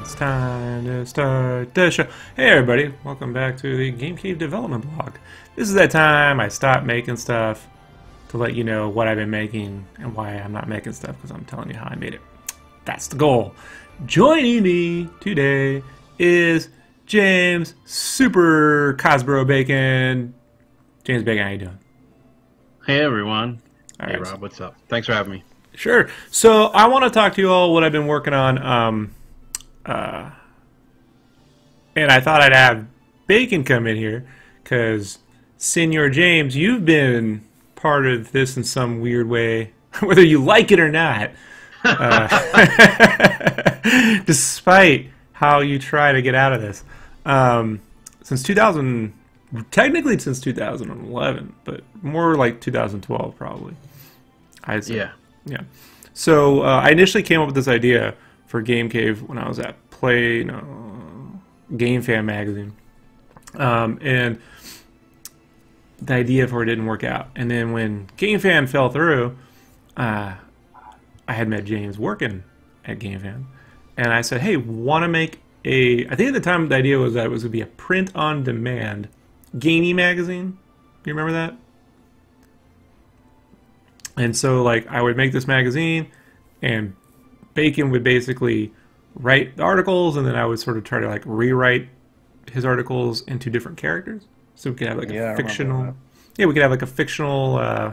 It's time to start the show. Hey everybody, welcome back to the GameCave development blog. This is that time I stopped making stuff to let you know what I've been making and why I'm not making stuff, because I'm telling you how I made it. That's the goal. Joining me today is James Super Cosbro Bacon. James Bacon, how you doing? Hey everyone. All hey right. Rob, what's up? Thanks for having me. Sure. So I want to talk to you all what I've been working on. And I thought I'd have Bacon come in here because, Senor James, you've been part of this in some weird way, whether you like it or not, despite how you try to get out of this. Technically since 2011, but more like 2012 probably. I'd say. Yeah. So I initially came up with this idea for GameCave when I was at GameFan magazine, and the idea for it didn't work out. And then when GameFan fell through, I had met James working at GameFan, and I said, "Hey, want to make a?" I think at the time the idea was that it was going to be a print-on-demand gaming magazine. You remember that? And so, like, I would make this magazine, and Bacon would basically write the articles, and then I would sort of try to, like, rewrite his articles into different characters. So we could have, like, a fictional... Yeah, we could have, like, a fictional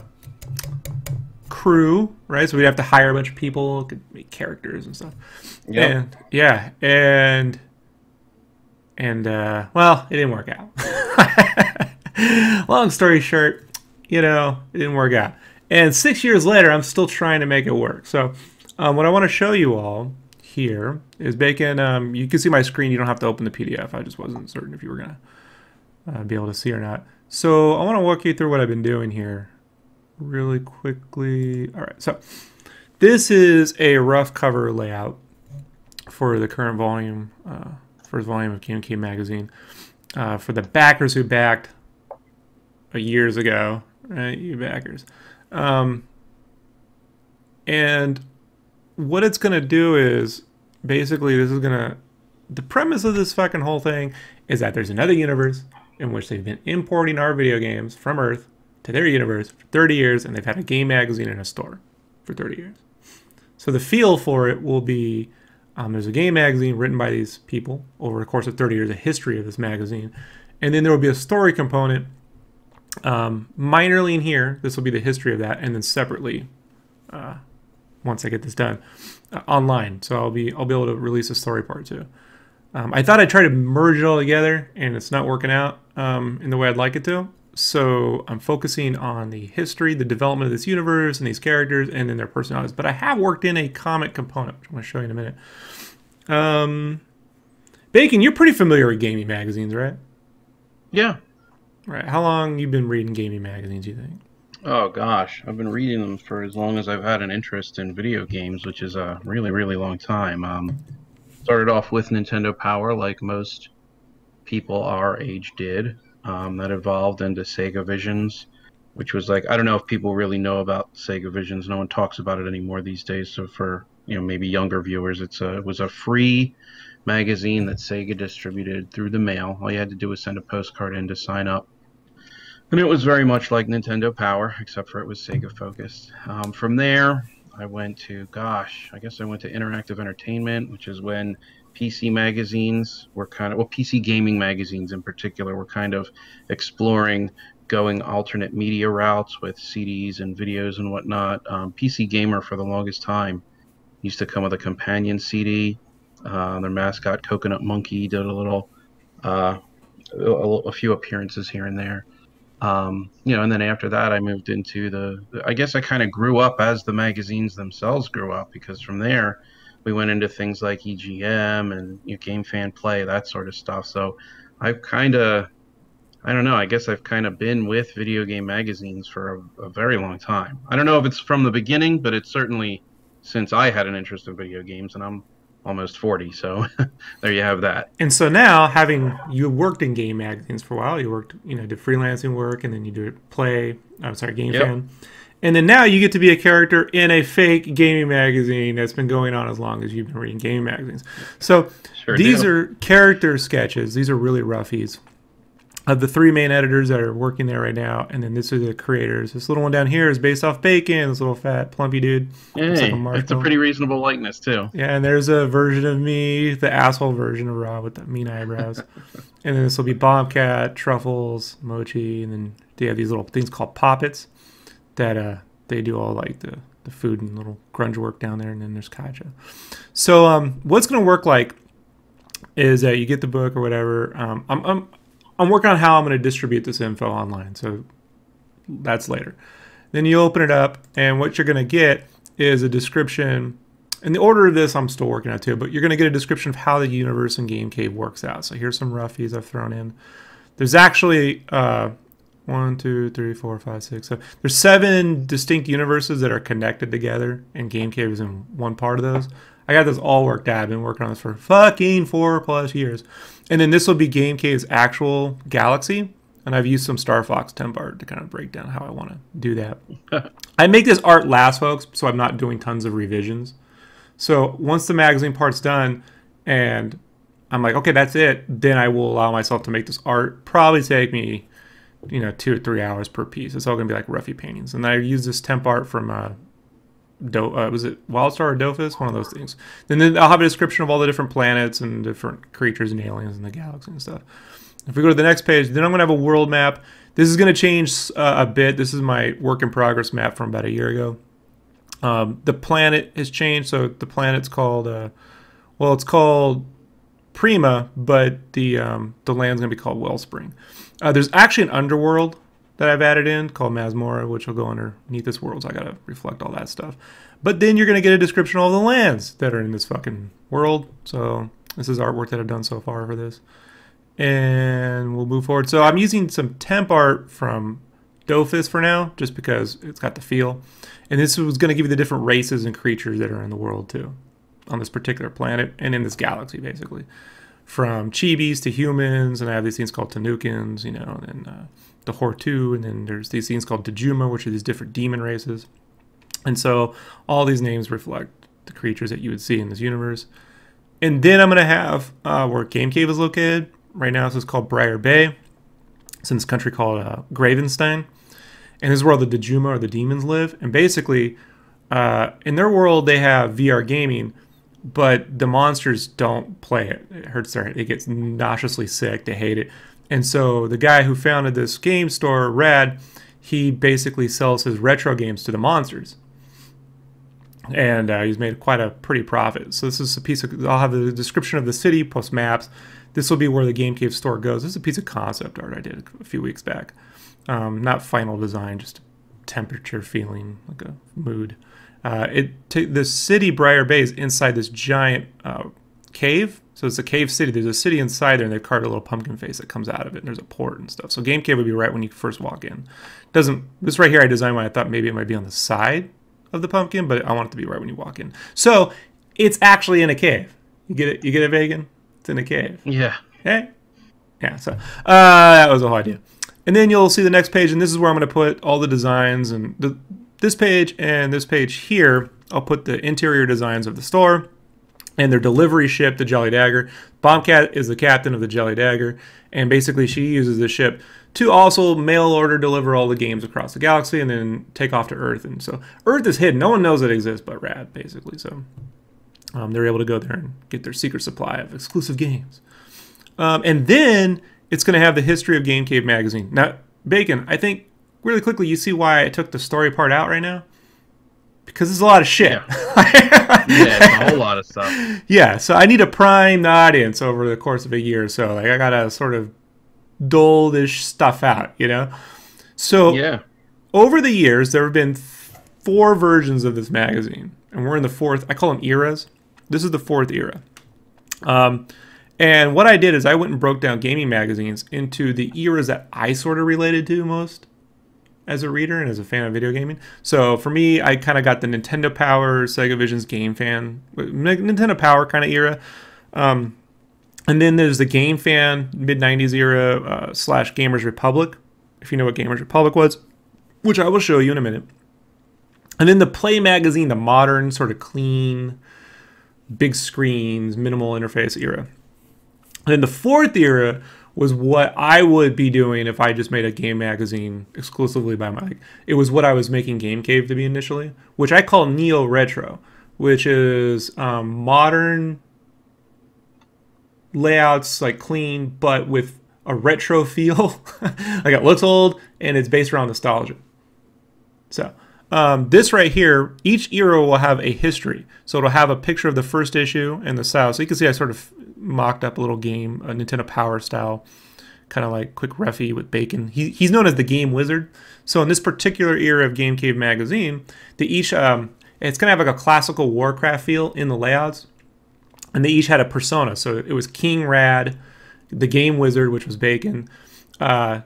crew, right? So we'd have to hire a bunch of people, could make characters and stuff. Yep. Well, it didn't work out. Long story short, it didn't work out. And 6 years later, I'm still trying to make it work. So what I want to show you all here is Bacon. You can see my screen. You don't have to open the PDF. I just wasn't certain if you were going to be able to see or not. So I want to walk you through what I've been doing here really quickly. All right. So this is a rough cover layout for the current volume, first volume of GameCave magazine. For the backers who backed years ago, right? You backers. And what it's going to do is basically the premise of this fucking whole thing is that there's another universe in which they've been importing our video games from Earth to their universe for 30 years, and they've had a game magazine in a store for 30 years. So the feel for it will be, there's a game magazine written by these people over the course of 30 years, a history of this magazine, and then there will be a story component. Minorly in here, this will be the history of that, and then separately, once I get this done, online. So I'll be able to release a story part too. I thought I'd try to merge it all together, and it's not working out in the way I'd like it to. So I'm focusing on the history, the development of this universe, and these characters, and then their personalities. But I have worked in a comic component, which I'm going to show you in a minute. Bacon, you're pretty familiar with gaming magazines, right? Yeah. Right. How long you been reading gaming magazines, you think? Oh gosh, I've been reading them for as long as I've had an interest in video games, which is a really, really long time. Started off with Nintendo Power, like most people our age did. That evolved into Sega Visions, which was like, I don't know if people really know about Sega Visions. No one talks about it anymore these days. So for maybe younger viewers, it was a free magazine that Sega distributed through the mail. All you had to do was send a postcard in to sign up. And it was very much like Nintendo Power, except for it was Sega focused. From there, I went to Interactive Entertainment, which is when PC magazines were PC gaming magazines in particular were kind of exploring going alternate media routes with CDs and videos and whatnot. PC Gamer for the longest time used to come with a companion CD. Their mascot, Coconut Monkey, did a little a few appearances here and there. You know, and then after that, I moved into I guess I kind of grew up as the magazines themselves grew up, because from there, we went into things like EGM and, you know, Game Fan Play, that sort of stuff. So I've kind of, I don't know, I guess I've kind of been with video game magazines for a very long time. I don't know if it's from the beginning, but it's certainly since I had an interest in video games, and I'm almost 40, so there you have that. And so now, having you worked in game magazines for a while, you worked, you know, did freelancing work, and then you did Game Fan. And then now you get to be a character in a fake gaming magazine that's been going on as long as you've been reading gaming magazines. So these are character sketches. These are really roughies of the 3 main editors that are working there right now. And then this are the creators. This little one down here is based off Bacon, this little fat plumpy dude. Hey, it's a pretty reasonable likeness too. Yeah, and there's a version of me, the asshole version of Rob with the mean eyebrows. And then this will be Bombcat, Truffles, Mochi, and then they have these little things called poppets that they do all like the food and little grunge work down there. And then there's Kaja. So what's going to work like is that you get the book or whatever. I'm working on how I'm going to distribute this info online, so that's later. Then you open it up, and what you're going to get is a description. In the order of this, I'm still working out too, but you're going to get a description of how the universe in GameCave works out. So here's some roughies I've thrown in. There's actually 1, 2, 3, 4, 5, 6, 7. There's 7 distinct universes that are connected together, and GameCave is in one part of those. I got this all worked out. I've been working on this for fucking 4+ years. And then this will be GameCave's actual galaxy. And I've used some Star Fox temp art to kind of break down how I want to do that. I make this art last, folks, so I'm not doing tons of revisions. So once the magazine part's done and I'm like, okay, that's it, then I will allow myself to make this art. Probably take me, you know, 2 or 3 hours per piece. It's all going to be like roughy paintings. And I use this temp art from was it Wildstar or Dofus? One of those things. Then I'll have a description of all the different planets and different creatures and aliens in the galaxy and stuff. If we go to the next page, then I'm going to have a world map. This is going to change a bit. This is my work in progress map from about a year ago. The planet has changed. So the planet's called, well, it's called Prima, but the land's going to be called Wellspring. There's actually an underworld that I've added in called Masmora, which will go underneath this world, so I gotta reflect all that stuff. But then you're gonna get a description of all the lands that are in this fucking world. So this is artwork that I've done so far for this. And we'll move forward. So I'm using some temp art from Dofus for now, just because it's got the feel. And this was gonna give you the different races and creatures that are in the world too, on this particular planet and in this galaxy, basically. From chibis to humans, and I have these things called Tanukins, you know, and the Hortu, and then there's these things called Dejuma, which are these different demon races. And so all these names reflect the creatures that you would see in this universe. And then I'm going to have where GameCave is located. Right now this is called Briar Bay. It's in this country called Gravenstein. And this is where all the Dejuma or the demons live. And basically, in their world, they have VR gaming, but the monsters don't play it. It hurts their head. It gets nauseously sick. They hate it. And so the guy who founded this game store, Rad, he basically sells his retro games to the monsters. And he's made quite a pretty profit. So this is a piece of, I'll have the description of the city, post maps. This will be where the GameCave store goes. This is a piece of concept art I did a few weeks back. Not final design, just temperature feeling, like a mood. The city Briar Bay is inside this giant cave. So it's a cave city. There's a city inside there, and they've carved a little pumpkin face that comes out of it, and there's a port and stuff. So GameCave would be right when you first walk in. This right here I designed when I thought maybe it might be on the side of the pumpkin, but I want it to be right when you walk in. So it's actually in a cave. You get it? You get it, Vegan? It's in a cave. Yeah. Okay? Yeah, so that was the whole idea. And then you'll see the next page, and this is where I'm going to put all the designs. And this page and this page here, I'll put the interior designs of the store and their delivery ship, the Jelly Dagger. Bombcat is the captain of the Jelly Dagger, and basically she uses the ship to also mail order deliver all the games across the galaxy and then take off to Earth. And so Earth is hidden. No one knows it exists but Rad, basically. So they're able to go there and get their secret supply of exclusive games. And then it's going to have the history of GameCave magazine. Now, Bacon, I think really quickly you see why I took the story part out right now? Because there's a lot of shit. Yeah, it's a whole lot of stuff. Yeah, so I need to prime the audience over the course of a year or so. Like, I got to sort of dole-ish stuff out, you know? So Yeah. over the years, there have been 4 versions of this magazine, and we're in the 4th. I call them eras. This is the 4th era. And what I did is I went and broke down gaming magazines into the eras that I sort of related to most as a reader and as a fan of video gaming. So for me, I kind of got the Nintendo Power, Sega Vision's Game Fan, Nintendo Power kind of era. And then there's the Game Fan, mid-90s era, / Gamers Republic, if you know what Gamers Republic was, which I will show you in a minute. And then the Play magazine, the modern, sort of clean, big screens, minimal interface era. And then the 4th era was what I would be doing if I just made a game magazine exclusively by Matic. It was what I was making GameCave to be initially, which I call Neo Retro, which is modern layouts, like clean, but with a retro feel. Like it looks old, and it's based around nostalgia. So this right here, each era will have a history. So it'll have a picture of the first issue and the style. So you can see I sort of mocked up a little game, a Nintendo Power style, kind of like quick refy with Bacon. He's known as the Game Wizard. So in this particular era of GameCave magazine, they each it's gonna have like a classical Warcraft feel in the layouts, and they each had a persona. So it was King Rad, the Game Wizard, which was Bacon,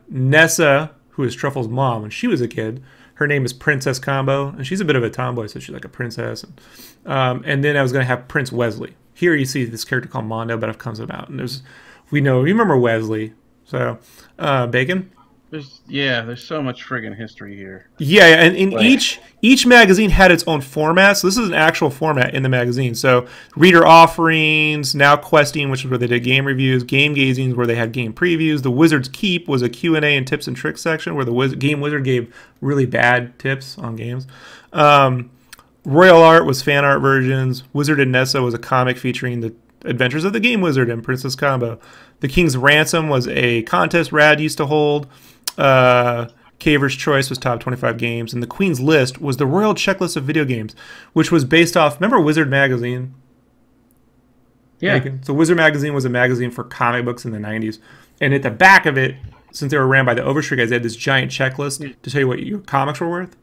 Nessa, who is Truffle's mom when she was a kid. Her name is Princess Combo, and she's a bit of a tomboy, so she's like a princess. And then I was gonna have Prince Wesley. Here you see this character called Mondo, but it comes about, and you remember Wesley. So, Bacon? There's so much friggin' history here. Yeah, and in each magazine had its own format. So this is an actual format in the magazine. So reader offerings, Now Questing, which is where they did game reviews, Game Gazings, where they had game previews. The Wizard's Keep was a Q&A and tips and tricks section where the Game Wizard gave really bad tips on games. Royal Art was fan art versions. Wizard and Nessa was a comic featuring the adventures of the Game Wizard and Princess Combo. The King's Ransom was a contest Rad used to hold. Caver's Choice was top 25 games, and the Queen's List was the royal checklist of video games, which was based off, remember Wizard Magazine? Yeah. So Wizard Magazine was a magazine for comic books in the 90s, and at the back of it, since they were ran by the Overstreet guys, they had this giant checklist to tell you what your comics were worth.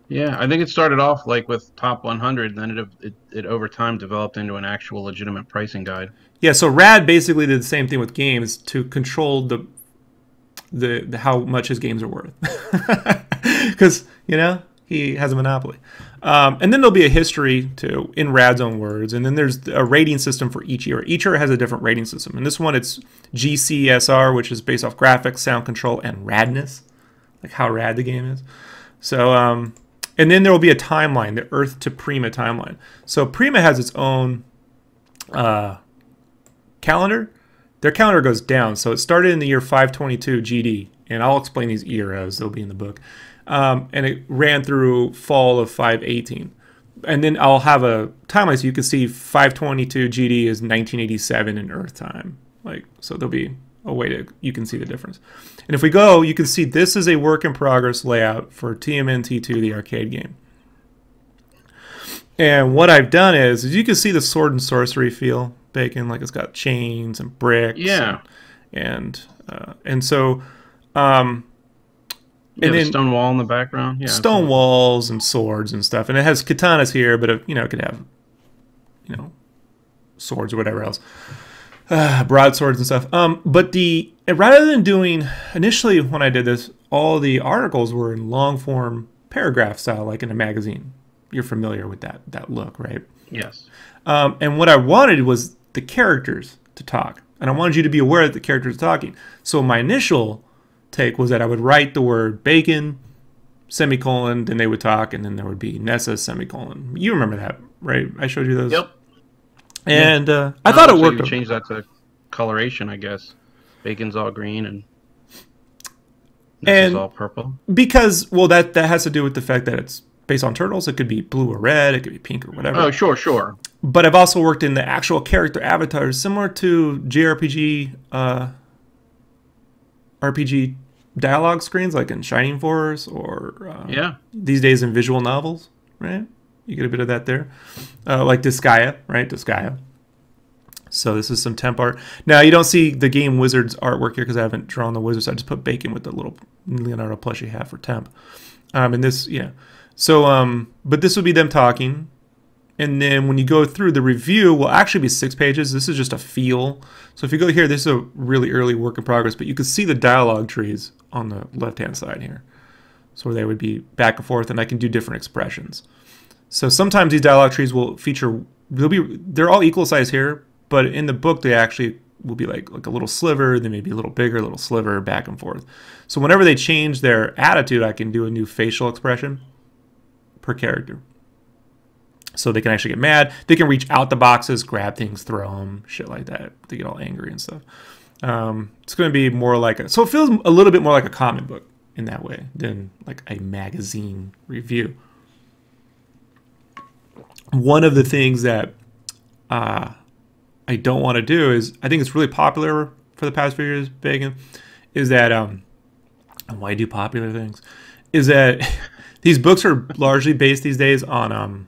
Yeah, I think it started off like with top 100, and then it over time developed into an actual legitimate pricing guide. Yeah, so Rad basically did the same thing with games to control the how much his games are worth, because he has a monopoly. And then there'll be a history too, in Rad's own words, and then there's a rating system for each era. Each era has a different rating system, and this one it's GCSR, which is based off graphics, sound control, and radness, like how rad the game is. So and then there will be a timeline, the Earth to Prima timeline. So Prima has its own calendar. Their calendar goes down, so it started in the year 522 GD, and I'll explain these eras, they'll be in the book. And it ran through fall of 518. And then I'll have a timeline so you can see 522 GD is 1987 in Earth time. So there'll be a way you can see the difference. And if we go, you can see this is a work in progress layout for TMNT2, the arcade game. And what I've done is you can see the sword and sorcery feel. Bacon, like it's got chains and bricks, and so and then stone wall in the background, stone walls and swords and stuff, and it has katanas here, but it could have swords or whatever else, broadswords and stuff. But rather than doing initially when I did this, all the articles were in long form paragraph style, like in a magazine. You're familiar with that look, right? Yes. And what I wanted was the characters to talk. And I wanted you to be aware that the characters are talking. So my initial take was that I would write the word bacon, semicolon, then they would talk, and then there would be Nessa, semicolon. You remember that, right? I showed you those. Yep. And I thought it worked. You changed that to coloration, I guess. Bacon's all green and Nessa's all purple. Because, well, that has to do with the fact that it's based on turtles. It could be blue or red. It could be pink or whatever. Oh, sure. But I've also worked in the actual character avatars, similar to JRPG RPG dialogue screens, like in Shining Force or these days in visual novels, right? You get a bit of that there. Like Disgaea, right? Disgaea. So this is some temp art. Now you don't see the Game Wizard's artwork here because I haven't drawn the wizards. I just put Bacon with the little Leonardo plushie hat for temp. And this, yeah. So, but this would be them talking. And then when you go through, the review will actually be 6 pages. This is just a feel. So if you go here, this is a really early work in progress, but you can see the dialogue trees on the left-hand side here. So where they would be back and forth, and I can do different expressions. So sometimes these dialogue trees will feature, they're all equal size here, but in the book they actually will be like a little sliver, then maybe a little bigger, a little sliver, back and forth. So whenever they change their attitude, I can do a new facial expression per character. So they can actually get mad. They can reach out the boxes, grab things, throw them, shit like that. They get all angry and stuff. It's going to be more like so it feels a little bit more like a comic book in that way than like a magazine review. One of the things that I don't want to do is, I think it's really popular for the past few years, Bacon, is that, and why I do popular things, is that these books are largely based these days on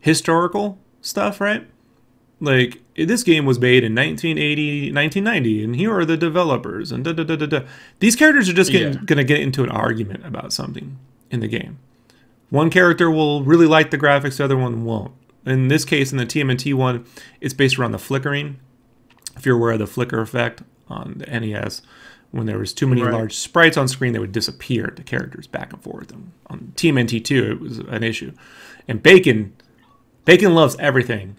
historical stuff, right? Like, this game was made in 1980, 1990, and here are the developers, and da-da-da-da-da. These characters are just going to get into an argument about something in the game. One character will really like the graphics, the other one won't. In this case, in the TMNT one, it's based around the flickering. If you're aware of the flicker effect on the NES, when there was too many large sprites on screen, they would disappear, the characters back and forth. And on TMNT 2, it was an issue. And Bacon loves everything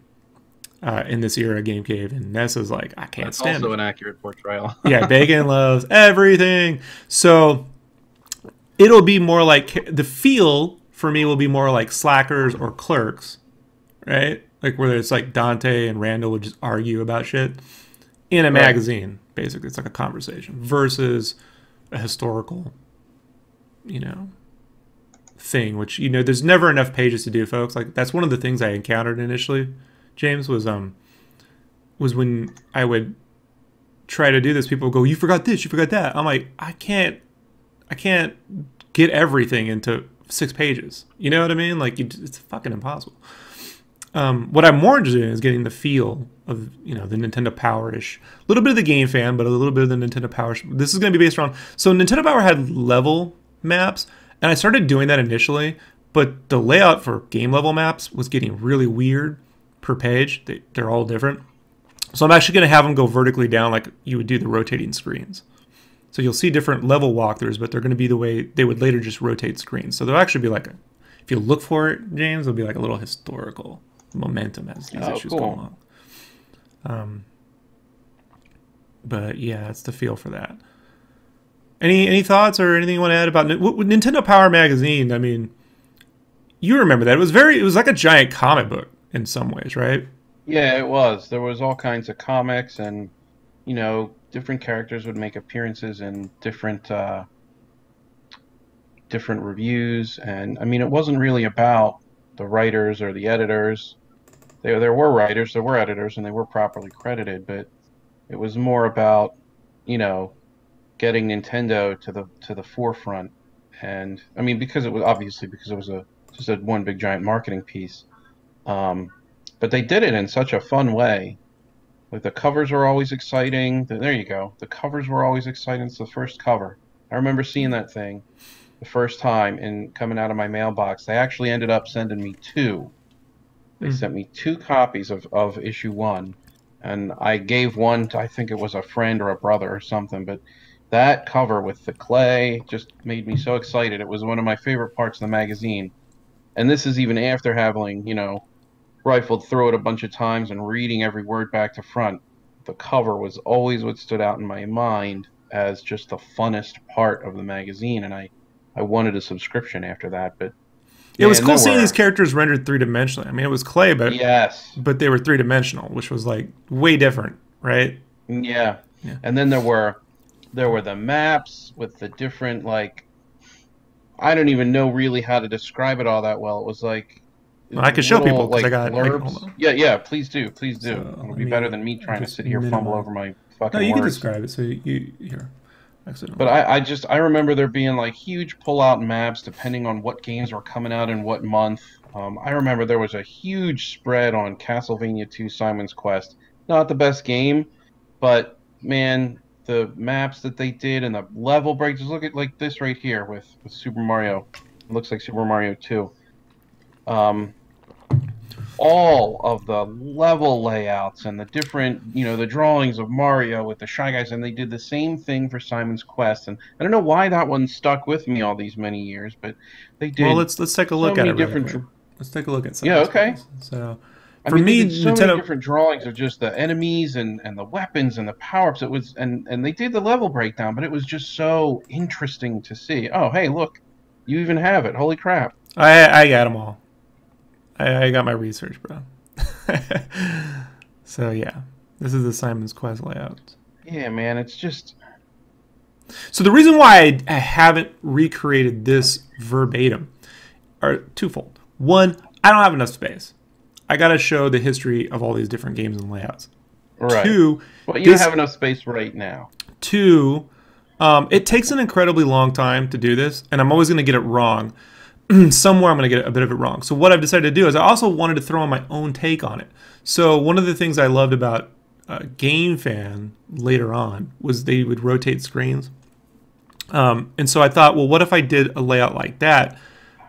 in this era of GameCave, and Nessa's like, I can't stand it. Also an accurate portrayal. Yeah, Bacon loves everything. So it'll be more like, the feel for me will be more like Slackers or Clerks, right? Like where it's like Dante and Randall would just argue about shit in a magazine, basically. It's like a conversation versus a historical, you know, thing, which, you know, there's never enough pages to do, folks. Like, that's one of the things I encountered initially, James, was when I would try to do this, people would go, you forgot this, you forgot that. I'm like, I can't get everything into 6 pages. You know what I mean? Like, it's fucking impossible. What I'm more interested in is getting the feel of, you know, the Nintendo Power-ish. A little bit of the Game Fan, but a little bit of the Nintendo Power. This is going to be based around... So Nintendo Power had level maps, and I started doing that initially, but the layout for game level maps was getting really weird per page. They're all different. So I'm actually going to have them go vertically down like you would do the rotating screens. So you'll see different level walkthroughs, but they're going to be the way they would later just rotate screens. So there'll actually be like if you look for it, James, there'll be like a little historical momentum as these issues go along. But yeah, that's the feel for that. Any thoughts or anything you want to add about Nintendo Power Magazine? I mean, you remember that. It was like a giant comic book in some ways, right? Yeah, it was. There was all kinds of comics, and, you know, different characters would make appearances in different reviews. And, I mean, it wasn't really about the writers or the editors. There were writers, there were editors, and they were properly credited, but it was more about, you know, getting Nintendo to the forefront. And I mean, because it was just a one big giant marketing piece, but they did it in such a fun way. Like, the covers were always exciting. There you go, the covers were always exciting. It's the first cover. I remember seeing that thing the first time and coming out of my mailbox. They actually ended up sending me 2. They sent me 2 copies of issue 1, and I gave one to, I think it was a friend or a brother or something, but that cover with the clay just made me so excited. It was one of my favorite parts of the magazine. And this is even after having, you know, rifled through it a bunch of times and reading every word back to front. The cover was always what stood out in my mind as just the funnest part of the magazine, and I wanted a subscription after that. But it was cool seeing these characters rendered 3-dimensionally. I mean, it was clay, but but they were 3-dimensional, which was like way different, right? Yeah. And then there were the maps with the different, like, I don't even know really how to describe it all that well. It was like, I could show people because like, I got blurbs. Yeah, please do. So, it'll be better than me trying to sit here fumble over my fucking words. No, you can describe it. So you here. But I remember there being like huge pull-out maps depending on what games were coming out in what month. I remember there was a huge spread on Castlevania 2 Simon's Quest. Not the best game, but man, the maps that they did and the level breaks. Just look at like this right here with Super Mario. It looks like Super Mario 2. All of the level layouts and the different, the drawings of Mario with the Shy Guys, and they did the same thing for Simon's Quest. And I don't know why that one stuck with me all these many years, but they did. Well, let's take a look at it. Let's take a look at some. Yeah, okay. So, for me, they did so many different drawings of just the enemies and the weapons and the power-ups. It was, and they did the level breakdown, but it was just so interesting to see. Oh, hey, look, you even have it. Holy crap! I got them all. I got my research, bro. So yeah, this is the Simon's Quest layout. Yeah, man, it's just. So the reason why I haven't recreated this verbatim are twofold. One, I don't have enough space. I got to show the history of all these different games and layouts. Right. Two, well, you don't have enough space right now. Two, it takes an incredibly long time to do this, and I'm always going to get it wrong. Somewhere I'm going to get a bit of it wrong. So what I've decided to do is I also wanted to throw in my own take on it. So one of the things I loved about Game Fan later on was they would rotate screens. And so I thought, well, what if I did a layout like that,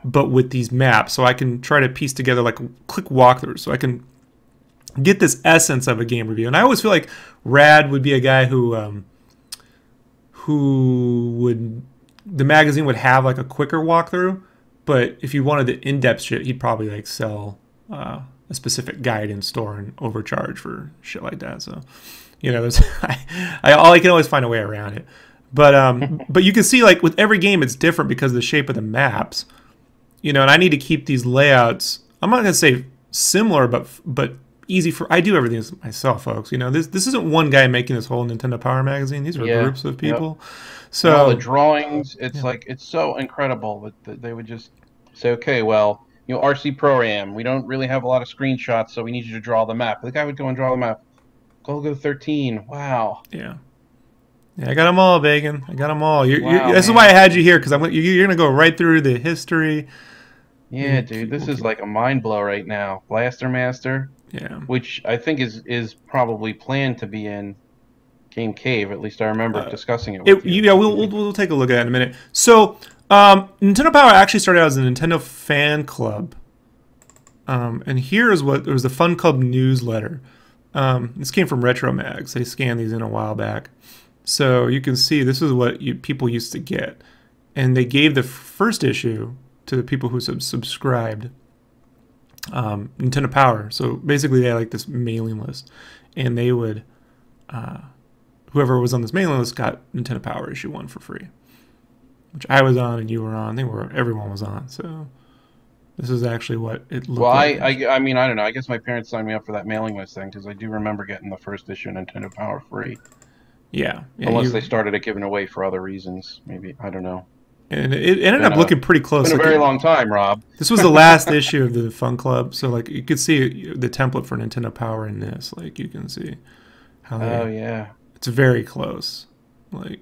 but with these maps? So I can try to piece together like quick walkthroughs. So I can get this essence of a game review. And I always feel like Rad would be a guy who would, the magazine would have like a quicker walkthrough. But if you wanted the in-depth shit, he'd probably like sell a specific guide in store and overcharge for shit like that. So, there's I can always find a way around it. But you can see like with every game it's different because of the shape of the maps. And I need to keep these layouts. I'm not gonna say similar, but easy for. I do everything myself, folks. This isn't one guy making this whole Nintendo Power magazine. These are groups of people. Yep. So and all the drawings, it's like it's so incredible that they would just say, okay, well, RC Pro-Am, we don't really have a lot of screenshots, so we need you to draw the map. The guy would go and draw the map. Go 13. Wow. Yeah, I got them all, Bacon. I got them all. Wow, this is why I had you here, because you're gonna go right through the history. Yeah, dude, this is like a mind blow right now. Blaster Master. Yeah. Which I think is probably planned to be in GameCave. At least I remember discussing it with you. Yeah, we'll take a look at it in a minute. So, Nintendo Power actually started out as a Nintendo fan club. And here is what, there was the Fun Club newsletter. This came from Retro Mags. They scanned these in a while back. So you can see this is what people used to get. And they gave the first issue to the people who subscribed. Nintendo Power. So basically they had like this mailing list. And they would, whoever was on this mailing list got Nintendo Power issue 1 for free. Which I was on and you were on. Everyone was on. So this is actually what it looked like. Well, I mean, I don't know. I guess my parents signed me up for that mailing list thing because I do remember getting the first issue of Nintendo Power free. Yeah. Unless they started it giving away for other reasons. Maybe. I don't know. And it ended up looking pretty close. It's been a very long time, Rob. This was the last issue of the Fun Club. So, like, you could see the template for Nintendo Power in this. Like, you can see how yeah. It's very close. Like,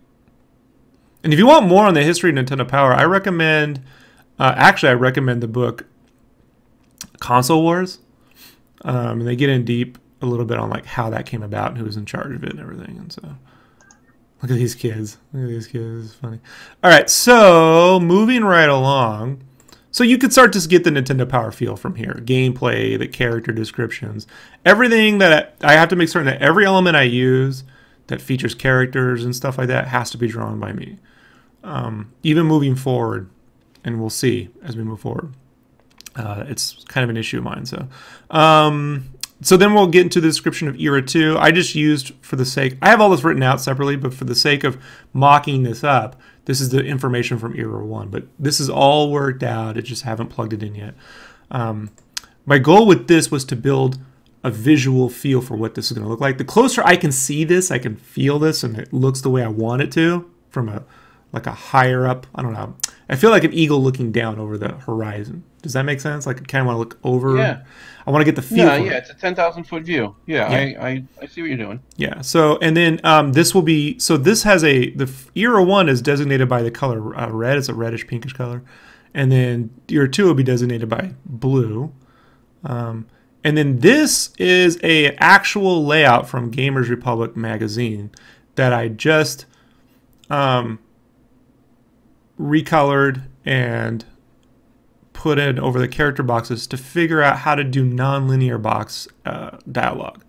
and if you want more on the history of Nintendo Power, I recommend, I recommend the book Console Wars. And they get in deep a little bit on, like, how that came about and who was in charge of it and everything. And so, look at these kids. Look at these kids. It's funny. All right, so moving right along. So you could start to get the Nintendo Power feel from here. Gameplay, the character descriptions. Everything that I have to make certain that every element I use that features characters and stuff like that has to be drawn by me. Even moving forward, and we'll see as we move forward. It's kind of an issue of mine. So then we'll get into the description of Era 2. I just used, for the sake, I have all this written out separately, but for the sake of mocking this up, this is the information from Era 1. But this is all worked out. I just haven't plugged it in yet. My goal with this was to build a visual feel for what this is going to look like. The closer I can see this, I can feel this, and it looks the way I want it to from a higher up, I don't know. I feel like an eagle looking down over the horizon. Does that make sense? Like I kind of want to look over. Yeah. I want to get the feel. Yeah, it's a 10,000 foot view. Yeah. I see what you're doing. Yeah. So and then this will be, so this has the Era 1 is designated by the color red. It's a reddish pinkish color, And then Era 2 will be designated by blue. And then this is a actual layout from Gamers Republic magazine that I just recolored and put in over the character boxes to figure out how to do non-linear box dialogue.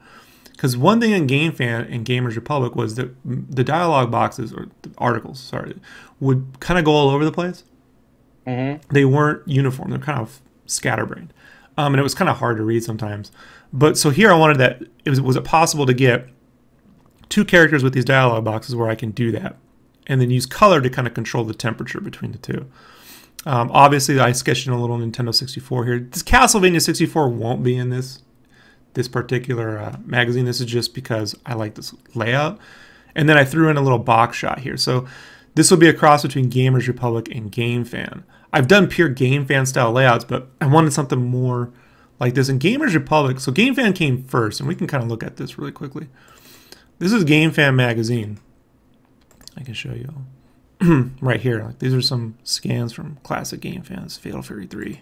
Because one thing in GameFan and Gamers Republic was that the dialogue boxes, or the articles, sorry, would kind of go all over the place. They weren't uniform. They're kind of scatterbrained. And it was kind of hard to read sometimes. But so here I wanted that, was it possible to get two characters with these dialogue boxes where I can do that? And then use color to kind of control the temperature between the two. Obviously, I sketched in a little Nintendo 64 here. This Castlevania 64 won't be in this particular magazine. This is just because I like this layout. And then I threw in a little box shot here. So this will be a cross between Gamers Republic and GameFan. I've done pure GameFan style layouts, but I wanted something more like this. In Gamers Republic, so GameFan came first, and we can kind of look at this really quickly. This is GameFan magazine. I can show you all. Right here. Like, these are some scans from classic GameFans, Fatal Fury 3.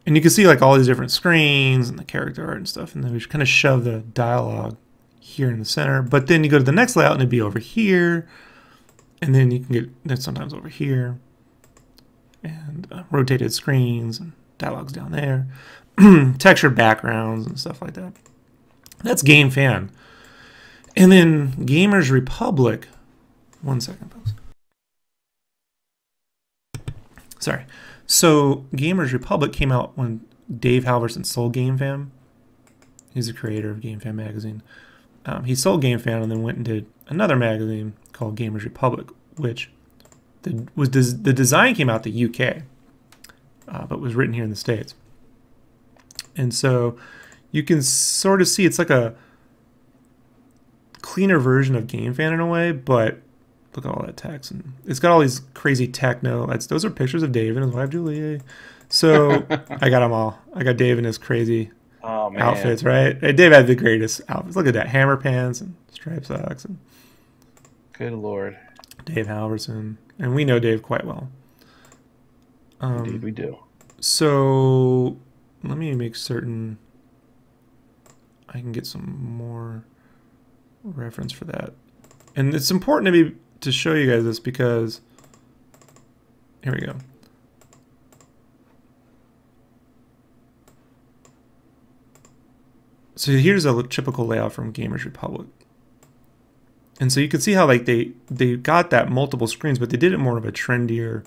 And you can see like all these different screens and the character art and stuff. And then we just kind of shove the dialogue here in the center. But then you go to the next layout and it'd be over here. And then you can get that sometimes over here. And rotated screens and dialogues down there. Textured backgrounds and stuff like that. That's GameFan. And then Gamers Republic. One second, folks. Sorry. So Gamers Republic came out when Dave Halverson sold GameFan. He's the creator of GameFan magazine. He sold GameFan and then went and did another magazine called Gamers Republic, which the design came out the UK, but was written here in the States. And so you can sort of see it's like a cleaner version of GameFan in a way, but look at all that text, and it's got all these crazy techno. Those are pictures of Dave and his wife Julie. So I got them all. I got Dave in his crazy outfits, right? Dave had the greatest outfits. Look at that, hammer pants and striped socks. And good lord, Dave Halverson, and we know Dave quite well. Indeed, we do. So let me make certain I can get some more reference for that. And it's important to show you guys this because here we go. So here's a typical layout from Gamers Republic. And so you can see how like they got that multiple screens, but they did it more of a trendier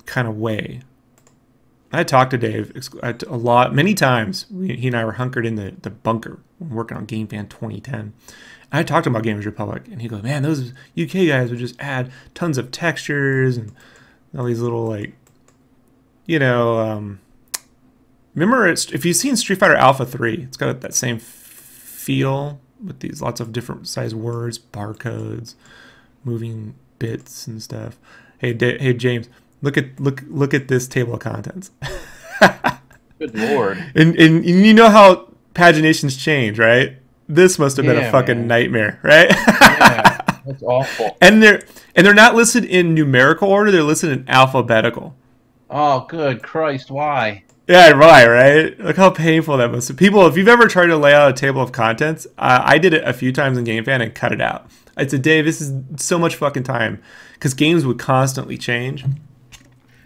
kind of way. I talked to Dave a lot, many times. He and I were hunkered in the bunker working on GameFan 2010. I talked about Gamers Republic, and he goes, man, those UK guys would just add tons of textures and all these little, like, you know, remember, if you've seen Street Fighter Alpha 3, it's got that same feel with these lots of different size words, barcodes, moving bits and stuff. Hey, James, look at this table of contents. Good lord. And you know how paginations change, right? This must have been a fucking nightmare, right? Yeah, that's awful. And they're not listed in numerical order; they're listed in alphabetical. Oh, good Christ! Why? Yeah, right. Look how painful that must be. People, if you've ever tried to lay out a table of contents, I did it a few times in GameFan and cut it out. I said, Dave, this is so much fucking time because games would constantly change.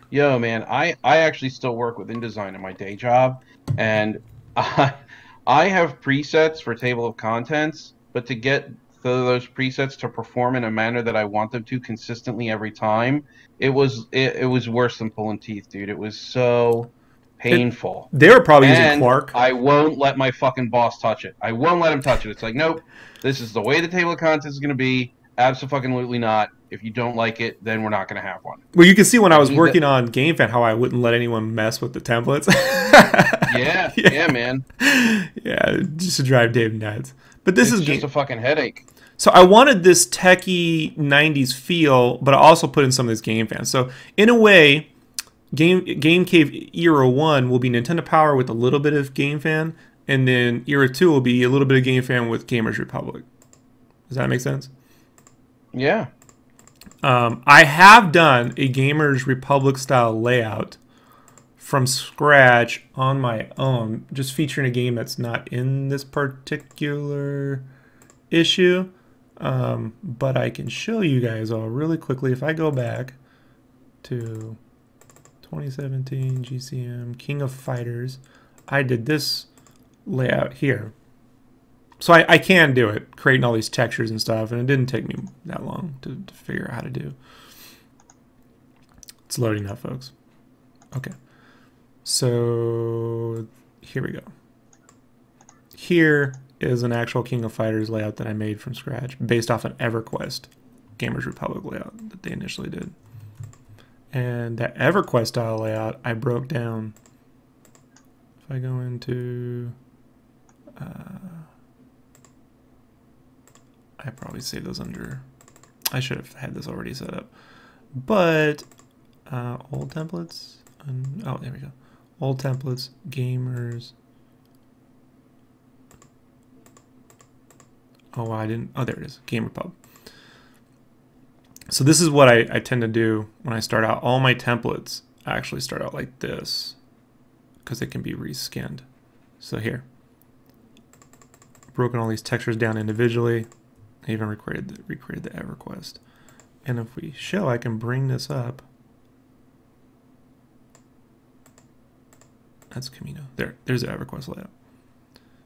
Yo, man, I actually still work with InDesign in my day job, and I have presets for table of contents, but to get those presets to perform in a manner that I want them to consistently every time, it was worse than pulling teeth, dude. It was so painful. They were probably using Quark. I won't let my fucking boss touch it. I won't let him touch it. It's like, nope, this is the way the table of contents is going to be. Absolutely not. If you don't like it, then we're not going to have one. Well, you can see when I was working on GameFan how I wouldn't let anyone mess with the templates. yeah, man. Yeah, just to drive Dave nuts. But this is just a fucking headache. So I wanted this techie 90s feel, but I also put in some of this GameFan. So in a way, GameCave Era 1 will be Nintendo Power with a little bit of GameFan, and then Era 2 will be a little bit of GameFan with Gamers Republic. Does that make sense? Yeah. I have done a Gamers Republic style layout from scratch on my own, just featuring a game that's not in this particular issue. But I can show you guys all really quickly. If I go back to 2017 GCM King of Fighters, I did this layout here. So I can do it, creating all these textures and stuff, and it didn't take me that long to figure out how to do. It's loading up, folks. Okay. So here we go. Here is an actual King of Fighters layout that I made from scratch based off an EverQuest Gamers Republic layout that they initially did. And that EverQuest style layout I broke down. If I go into... I probably saved those under... I should have had this already set up. But old templates... oh, there we go. Old templates, gamers... Oh, I didn't... Oh, there it is. GamerPub. So this is what I tend to do when I start out. All my templates actually start out like this because they can be reskinned. So here. Broken all these textures down individually. I even recreated the EverQuest. And if we show, I can bring this up. That's Camino. There's the EverQuest layout.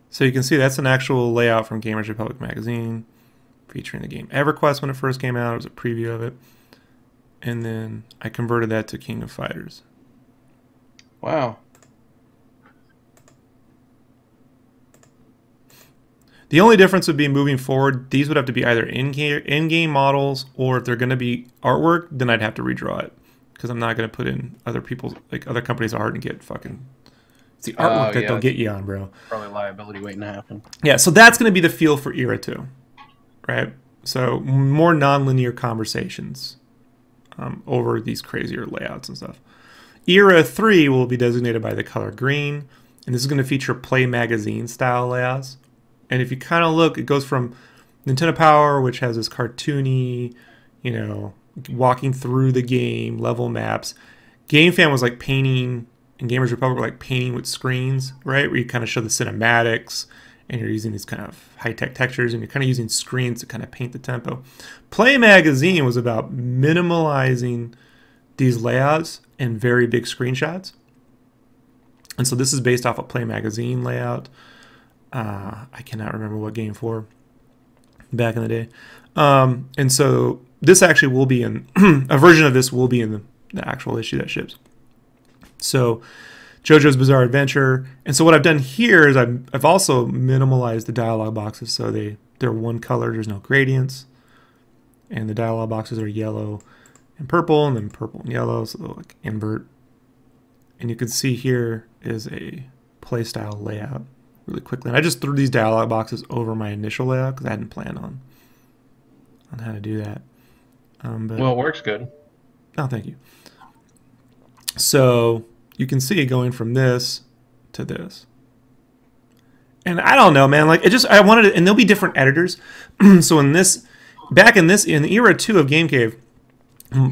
So you can see that's an actual layout from Gamers Republic magazine featuring the game EverQuest when it first came out. It was a preview of it. And then I converted that to King of Fighters. Wow. The only difference would be moving forward, these would have to be either in-game models, or if they're going to be artwork, then I'd have to redraw it. Because I'm not going to put in other people's, like other companies' art and get fucking... It's the artwork that they'll get you on, bro. Probably liability waiting to happen. Yeah, so that's going to be the feel for Era 2, right? So more non-linear conversations over these crazier layouts and stuff. Era 3 will be designated by the color green, and this is going to feature Play Magazine style layouts. And if you kind of look, it goes from Nintendo Power, which has this cartoony, you know, walking through the game, level maps. Game Fan was like painting, and Gamers Republic were like painting with screens, right? Where you kind of show the cinematics, and you're using these kind of high-tech textures, and you're kind of using screens to kind of paint the tempo. Play Magazine was about minimalizing these layouts and very big screenshots. And so this is based off a Play Magazine layout. I cannot remember what game for back in the day. And so this actually will be in, a version of this will be in the actual issue that ships. So JoJo's Bizarre Adventure. And so what I've done here is I've also minimalized the dialogue boxes so they're one color, there's no gradients. And the dialogue boxes are yellow and purple, and then purple and yellow, so they'll like invert. And you can see here is a play style layout really quickly. And I just threw these dialog boxes over my initial layout because I hadn't planned on how to do that. But, well, it works good. Oh, thank you. So you can see it going from this to this. And I don't know, man. Like I wanted to, and there'll be different editors. So in this, in Era 2 of GameCave,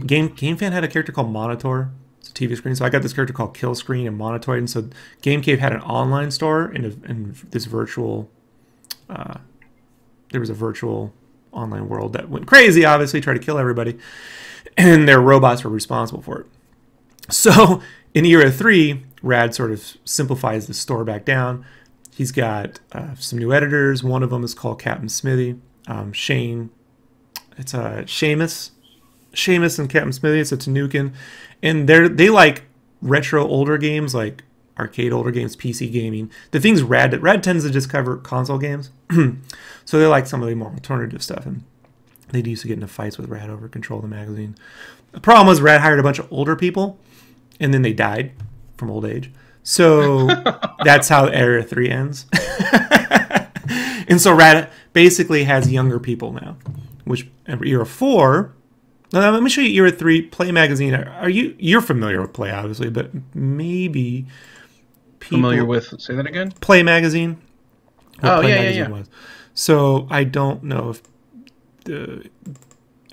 Game Fan had a character called Monitor. TV screen. So I got this character called Kill Screen and Monitoid, and so GameCave had an online store in this virtual. There was a virtual online world that went crazy. Obviously, tried to kill everybody, and their robots were responsible for it. So in Era 3, Rad sort of simplifies the store back down. He's got some new editors. One of them is called Captain Smithy. Shane. It's Seamus and Captain Smithy. It's a Tanukin. And they like retro older games, like arcade older games, PC gaming. The things Rad tends to just cover console games. So they like some of the more alternative stuff. And they used to get into fights with Rad over control of the magazine. The problem was Rad hired a bunch of older people, and then they died from old age. So that's how Era 3 ends. And so Rad basically has younger people now, which Era 4... Now, let me show you Era 3 Play Magazine. You're familiar with Play, obviously, but maybe people... Familiar with, say that again? Play Magazine. Oh, Play Magazine was. So I don't know if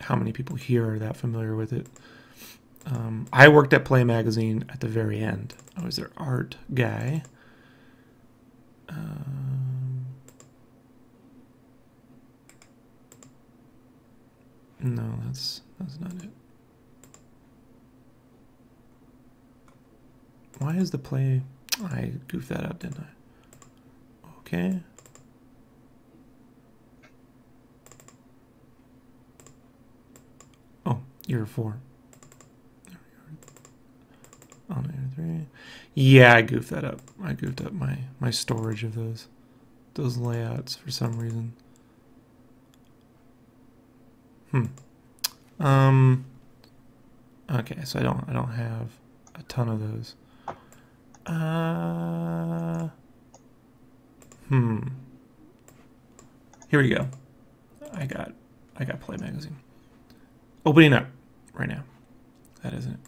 how many people here are that familiar with it. I worked at Play Magazine at the very end. I was their art guy. No, that's not it. Why is the play... I goofed that up, didn't I? Okay. Oh, year 4. On year 3. Yeah, I goofed that up. I goofed up my storage of those layouts for some reason. Okay, so I don't have a ton of those. Here we go. I got Play Magazine. Opening up right now. That isn't it.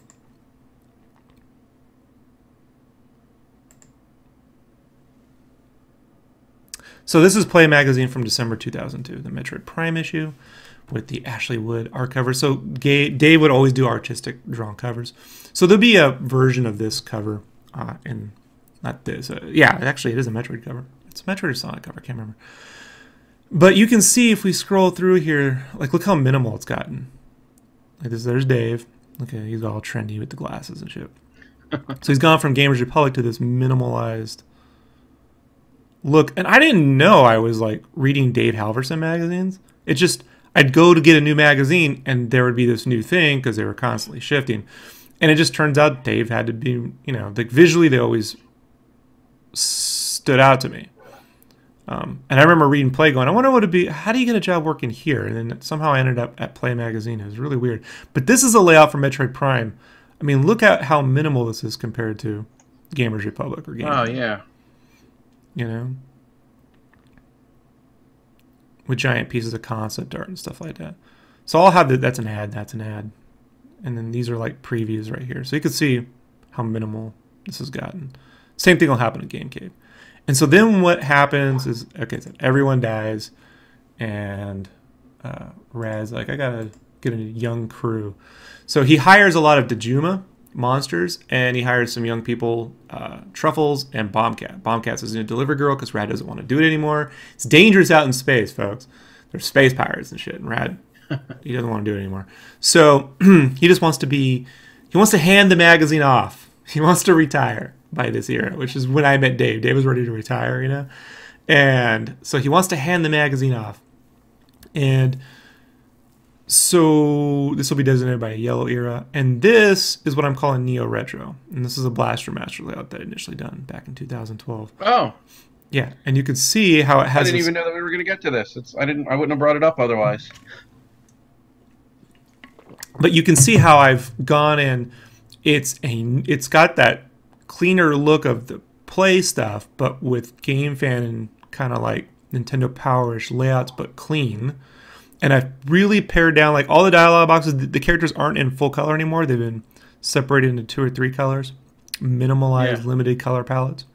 So this is Play Magazine from December 2002, the Metroid Prime issue with the Ashley Wood art cover. So Dave would always do artistic drawn covers. So there'll be a version of this cover in, not this. Yeah, actually it is a Metroid cover. It's a Metroid or Sonic cover, I can't remember. But you can see if we scroll through here, like look how minimal it's gotten. Like this, there's Dave. Look at, he's all trendy with the glasses and shit. So he's gone from Gamers Republic to this minimalized look. And I didn't know I was like reading Dave Halverson magazines. It just, I'd go to get a new magazine and there would be this new thing because they were constantly shifting. And it just turns out Dave had to be, you know, like visually they always stood out to me. And I remember reading Play going, I wonder what it'd be, how do you get a job working here? And then somehow I ended up at Play Magazine. It was really weird. But this is a layout for Metroid Prime. I mean, look at how minimal this is compared to Gamers Republic or Game. Oh, yeah. You know? With giant pieces of concept art and stuff like that. So I'll have that's an ad, that's an ad. And then these are like previews right here. So you can see how minimal this has gotten. Same thing will happen at GameCave. And so then what happens is, okay, so everyone dies, and Rad's like, I gotta get a young crew. So he hires a lot of Dejuma monsters, and he hires some young people, Truffles and Bombcat. Bombcat's his new delivery girl because Rad doesn't want to do it anymore. It's dangerous out in space, folks. There's space pirates and shit, and Rad, he doesn't want to do it anymore. So he just wants to be, he wants to hand the magazine off. He wants to retire by this era, which is when I met Dave. Dave was ready to retire, you know? And so he wants to hand the magazine off. And so this will be designated by a yellow era. And this is what I'm calling Neo Retro. And this is a Blaster Master layout that I initially done back in 2012. Oh. Yeah, and you can see how it has. I didn't even know that we were going to get to this. I wouldn't have brought it up otherwise. But you can see how I've gone in. It's got that cleaner look of the Play stuff, but with Game Fan and kind of like Nintendo Power-ish layouts, but clean. And I've really pared down, like all the dialogue boxes, the characters aren't in full color anymore. They've been separated into 2 or 3 colors, minimalized, limited color palettes.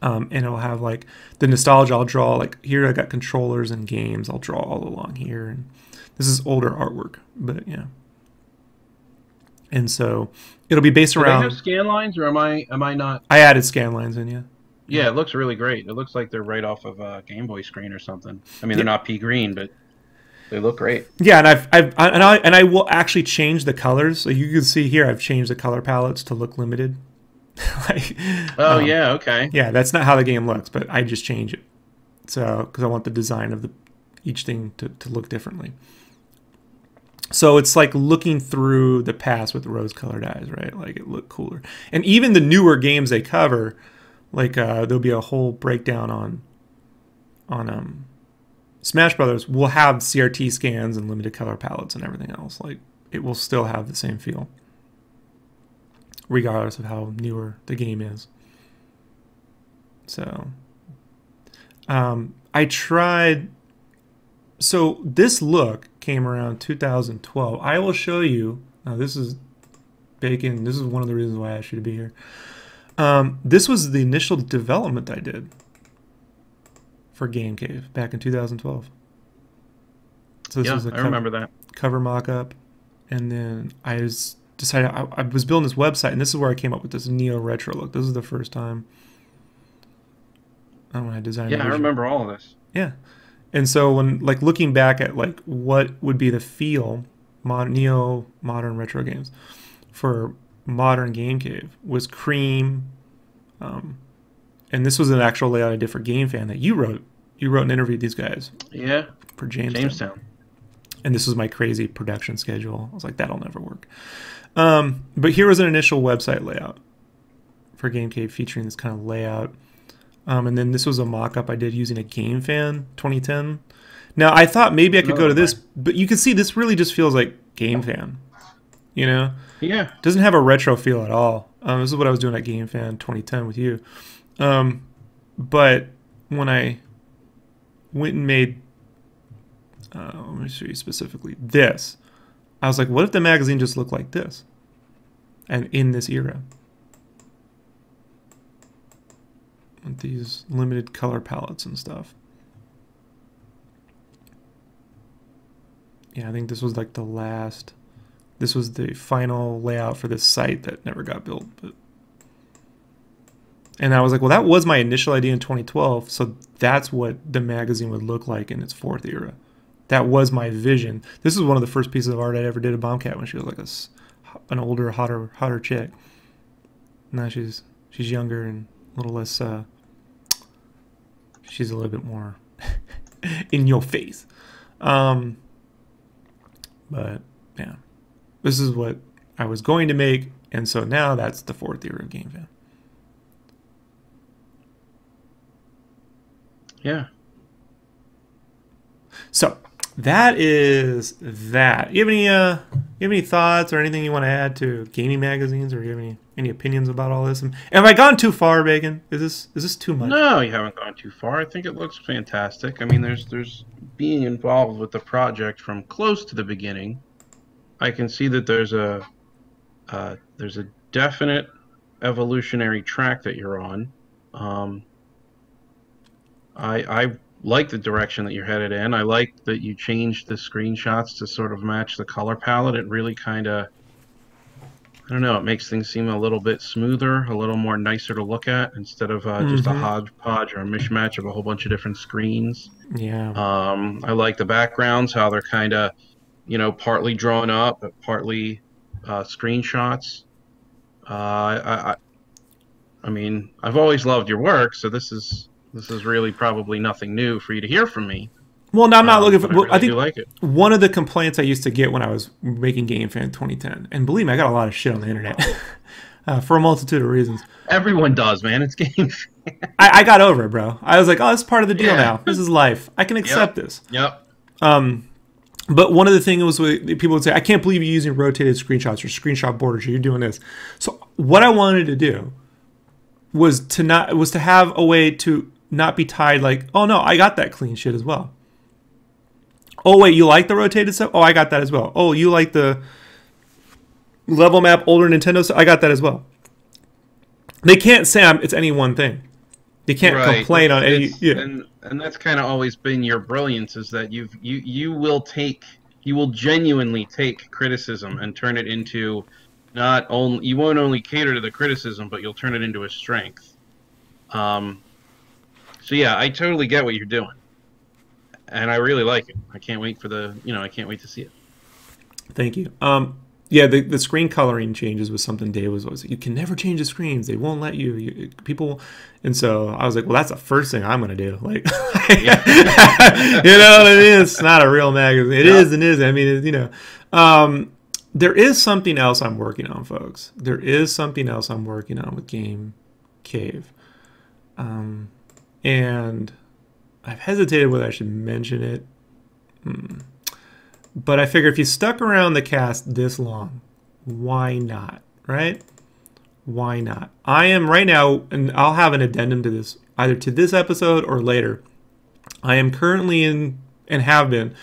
And it'll have like the nostalgia. I'll draw like here I got controllers and games. I'll draw all along here. And this is older artwork, but yeah. And so it'll be based around. Do they have scan lines, or am I not? I added scan lines in, yeah. Yeah, it looks really great. It looks like they're right off of a Game Boy screen or something. I mean, they're not pea green, but they look great. Yeah, and I will actually change the colors. So you can see here, I've changed the color palettes to look limited. Like, yeah, okay. Yeah, that's not how the game looks, but I just change it. So because I want the design of each thing to look differently. So it's like looking through the past with rose-colored eyes, right? Like it looked cooler. And even the newer games they cover, like there'll be a whole breakdown on Smash Brothers. Will have CRT scans and limited color palettes and everything else. Like it will still have the same feel, regardless of how newer the game is. So I tried. So this look came around 2012. I will show you. Now this is Bacon. This is one of the reasons why I asked you to be here. This was the initial development I did for GameCave back in 2012. So this Yeah, was a I remember that. cover mock-up. And then decided I was building this website, and this is where I came up with this neo-retro look. This is the first time when I designed Yeah, I remember all of this. Yeah. And so when like looking back at like what would be the feel modern retro games for modern GameCave was cream, and this was an actual layout I did for GameFan that you wrote. You wrote and interviewed these guys. Yeah. For Jamestown. And this was my crazy production schedule. I was like, that'll never work. But here was an initial website layout for GameCave featuring this kind of layout. And then this was a mock-up I did using a GameFan 2010. Now, I thought maybe I could go to this, but you can see this really just feels like GameFan. You know? Yeah. It doesn't have a retro feel at all. This is what I was doing at GameFan 2010 with you. But when I went and made, let me show you specifically this, I was like, what if the magazine just looked like this? And in this era. With these limited color palettes and stuff. Yeah, I think this was like the last, this was the final layout for this site that never got built. And I was like, well, that was my initial idea in 2012, so that's what the magazine would look like in its fourth era. That was my vision. This is one of the first pieces of art I ever did of Bombcat when she was like an older, hotter chick. Now she's younger and a little less, she's a little bit more in your face. But yeah, this is what I was going to make, and so now that's the fourth era of GameFan. Yeah. So that is that. You have any thoughts or anything you want to add to gaming magazines, or do you have any opinions about all this? And have I gone too far, Bacon? Is this too much? No, you haven't gone too far. I think it looks fantastic. I mean, there's being involved with the project from close to the beginning. I can see that there's a definite evolutionary track that you're on. I like the direction that you're headed in. I like that you changed the screenshots to sort of match the color palette. It really kind of, I don't know, it makes things seem a little bit smoother, a little more nicer to look at, instead of just a hodgepodge or a mishmash of a whole bunch of different screens. Yeah. I like the backgrounds, how they're kind of, you know, partly drawn up, but partly screenshots. I mean, I've always loved your work, so this is really probably nothing new for you to hear from me. Well, no, I'm not looking for. Well, I think like it. One of the complaints I used to get when I was making GameFan in 2010, and believe me, I got a lot of shit on the internet for a multitude of reasons. Everyone does, man. It's GameFan. I got over it, bro. I was like, oh, this is part of the deal now. This is life. I can accept this. Yep. But one of the things was people would say, I can't believe you're using rotated screenshots or screenshot borders, or you're doing this. So what I wanted to do was to have a way to not be tied like, oh no, I got that clean shit as well. Oh wait, you like the rotated stuff? Oh, I got that as well. Oh, you like the level map older Nintendo stuff? I got that as well. They can't say it's any one thing. They can't complain on any. Yeah. And that's kind of always been your brilliance, is that you will genuinely take criticism and turn it into you won't only cater to the criticism, but you'll turn it into a strength. So yeah, I totally get what you're doing, and I really like it. I can't wait I can't wait to see it. Thank you. Yeah, the screen coloring changes was something Dave was always like, you can never change the screens. They won't let you. People. And so I was like, well, that's the first thing I'm going to do. Like, you know what I mean? It's not a real magazine. It is and is. I mean, you know, there is something else I'm working on, folks. There is something else I'm working on with GameCave. And I've hesitated whether I should mention it. But I figure if you stuck around the cast this long, why not, right? Why not? I am right now, and I'll have an addendum to this, either to this episode or later. I am currently in, and have been,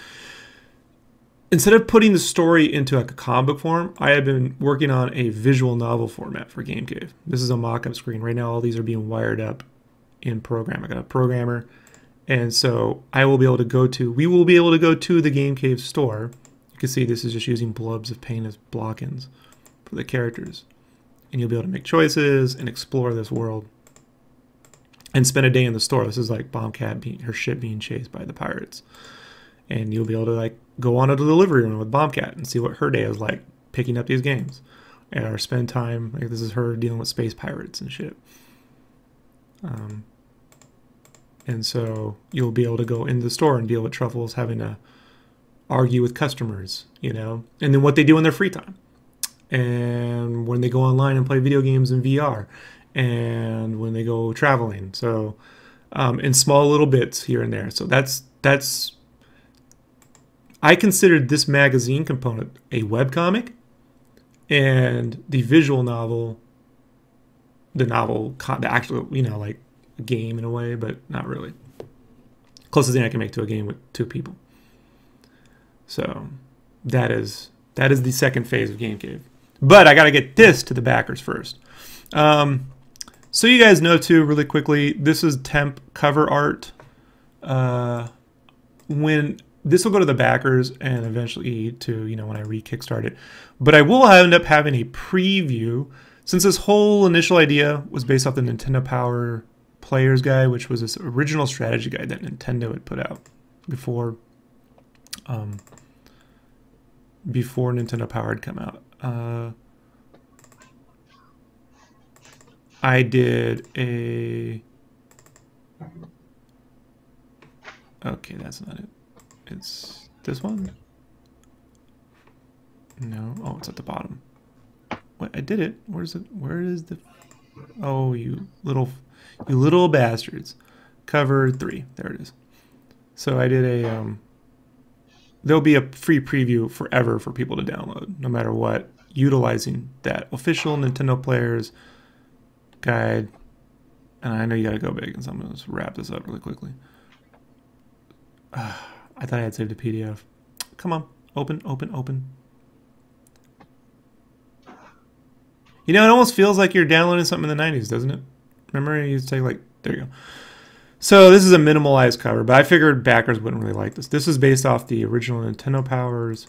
instead of putting the story into like a comic book form, I have been working on a visual novel format for GameCave. This is a mock-up screen. Right now, all these are being wired up in program. I got a programmer, And so I will be able to go to, we will be able to go to the GameCave store. You can see this is just using blobs of paint as block-ins for the characters. And you'll be able to make choices and explore this world. And spend a day in the store. This is like Bombcat, her ship being chased by the pirates. And you'll be able to like go on a delivery run with Bombcat and see what her day is like picking up these games. Or spend time, like this is her dealing with space pirates and shit. And so you'll be able to go into the store and deal with Truffles having to argue with customers, you know, and then what they do in their free time. And when they go online and play video games in VR, and when they go traveling. So in small little bits here and there. So that's I considered this magazine component a webcomic, and the visual novel, the actual, you know, like a game in a way, but not really. Closest thing I can make to a game with 2 people. So that is the second phase of GameCave. But I got to get this to the backers first. So you guys know too, really quickly, this is temp cover art. When this will go to the backers and eventually to, you know, when I re-kickstart it. But I will end up having a preview, since this whole initial idea was based off the Nintendo Power Player's Guide, which was this original strategy guide that Nintendo had put out before Nintendo Power had come out. I did a... Okay, that's not it. It's this one? No. Oh, it's at the bottom. What? I did it. Where's it? Where is the... Oh, you little bastards. Cover 3. There it is. So I did a... There'll be a free preview forever for people to download, no matter what, utilizing that official Nintendo Player's Guide. And I know you gotta go big, and so I'm gonna just wrap this up really quickly. I thought I had saved a PDF. Come on, open. You know, it almost feels like you're downloading something in the 90s, doesn't it? Remember, you used to take like, there you go. So this is a minimalized cover, but I figured backers wouldn't really like this. This is based off the original Nintendo Power's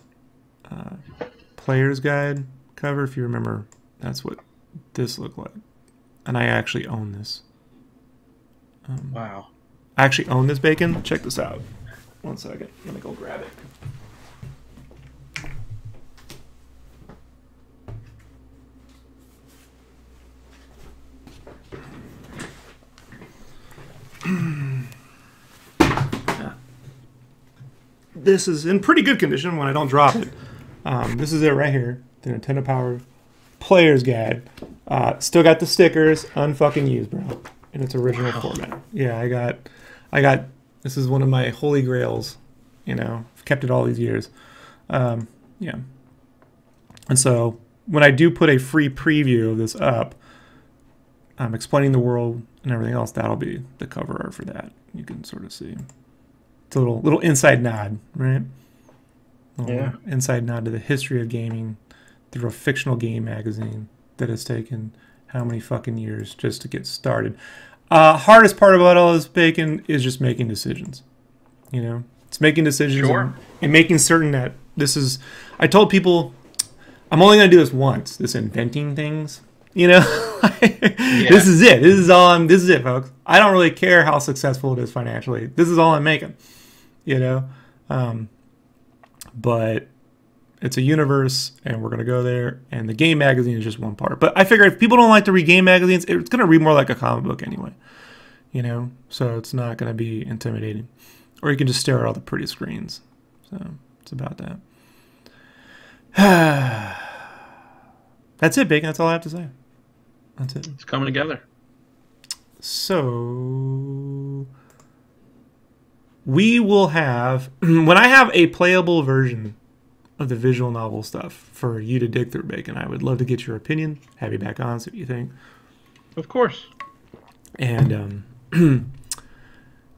Player's Guide cover. If you remember, that's what this looked like. And I actually own this. Wow. I actually own this bacon. Check this out. 1 second. Let me go grab it. This is in pretty good condition when I don't drop it. This is it right here. The Nintendo Power Player's Guide. Still got the stickers. Unfucking used, bro. In its original format. Yeah, I got... This is one of my holy grails. You know, I've kept it all these years. Yeah. And so when I do put a free preview of this up, I'm explaining the world and everything else. That'll be the cover art for that. You can sort of see. It's a little inside nod, right? Yeah. Inside nod to the history of gaming through a fictional game magazine that has taken how many fucking years just to get started. Hardest part about all this bacon is just making decisions. You know, it's making decisions and making certain that this is. I told people I'm only going to do this once. This inventing things. You know, yeah. This is it. This is it, folks. I don't really care how successful it is financially. This is all I'm making. You know, but it's a universe, and we're gonna go there. And the game magazine is just one part. But I figure if people don't like to read game magazines, it's gonna read more like a comic book anyway. You know, so it's not gonna be intimidating. Or you can just stare at all the pretty screens. So it's about that. That's it, Bacon. That's all I have to say. That's it. It's coming together. So we will have, when I have a playable version of the visual novel stuff for you to dig through, Bacon, I would love to get your opinion. Have you back on, see what you think. Of course. And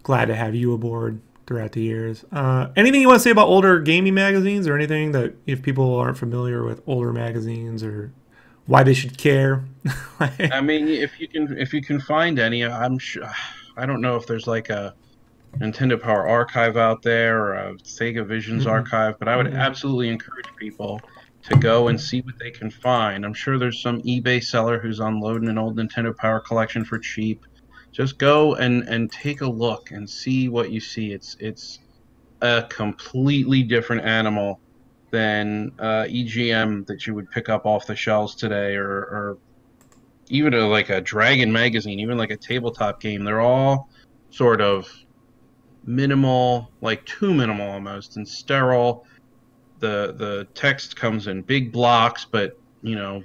glad to have you aboard throughout the years. Anything you want to say about older gaming magazines, or anything that if people aren't familiar with older magazines, or why they should care? I mean, if you can find any, I'm sure. I don't know if there's like a Nintendo Power Archive out there, or a Sega Visions Mm-mm. Archive, but I would Mm-mm. absolutely encourage people to go and see what they can find. I'm sure there's some eBay seller who's unloading an old Nintendo Power collection for cheap. Just go and take a look and see what you see. It's a completely different animal than EGM that you would pick up off the shelves today, or even like a Dragon magazine, even like a tabletop game. They're all sort of minimal, like too minimal almost, and sterile. The text comes in big blocks, but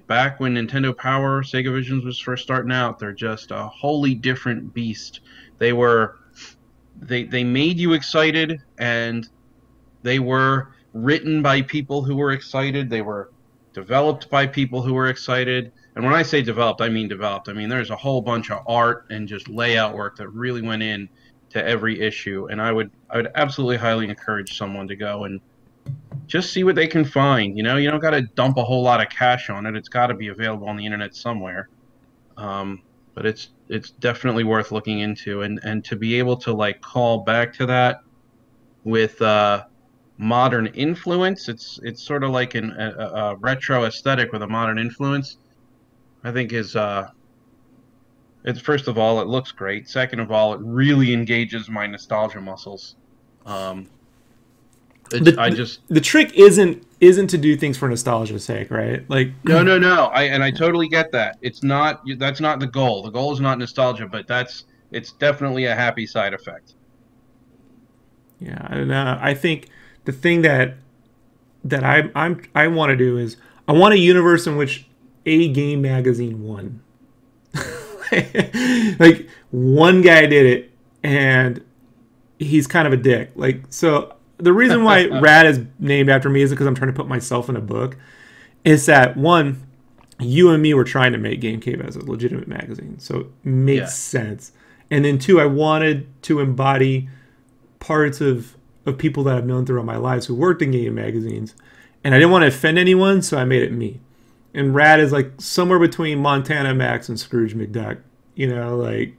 back when Nintendo Power, Sega Visions was first starting out, they're just a wholly different beast. They were they made you excited, and they were written by people who were excited. They were developed by people who were excited. And when I say developed, I mean developed. I mean, there's a whole bunch of art and just layout work that really went in to every issue. And I would absolutely highly encourage someone to go and just see what they can find. You don't got to dump a whole lot of cash on it. It's got to be available on the internet somewhere. But it's definitely worth looking into, and to be able to like call back to that with modern influence. It's sort of like a retro aesthetic with a modern influence. I think is it's, first of all, it looks great. Second of all, it really engages my nostalgia muscles. Um, I just The trick isn't to do things for nostalgia's sake, right? Like no. I totally get that. That's not the goal. The goal is not nostalgia, but it's definitely a happy side effect. yeah, and I think the thing that I want to do is I want a universe in which a game magazine won. Like one guy did it, and he's kind of a dick. Like so, the reason why Rad is named after me is because I'm trying to put myself in a book. Is that one? You and me were trying to make GameCave as a legitimate magazine, so it makes Yeah. sense. And then two, I wanted to embody parts of people that I've known throughout my lives who worked in game magazines, and I didn't want to offend anyone, so I made it me. And Rad is like somewhere between Montana Max and Scrooge McDuck. Like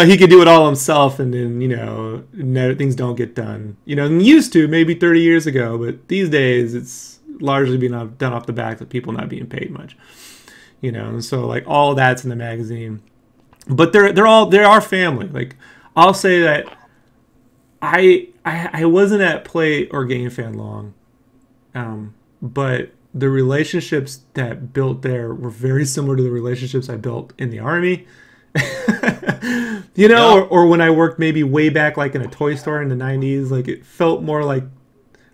he could do it all himself, and then no, things don't get done. And used to maybe 30 years ago, but these days it's largely being done off the back of people not being paid much. And so like all that's in the magazine, but they are family. Like I'll say that I wasn't at Play or Game Fan long, but the relationships that built there were very similar to the relationships I built in the army. Yeah. or when I worked maybe way back like in a toy store in the 90s. Like it felt more like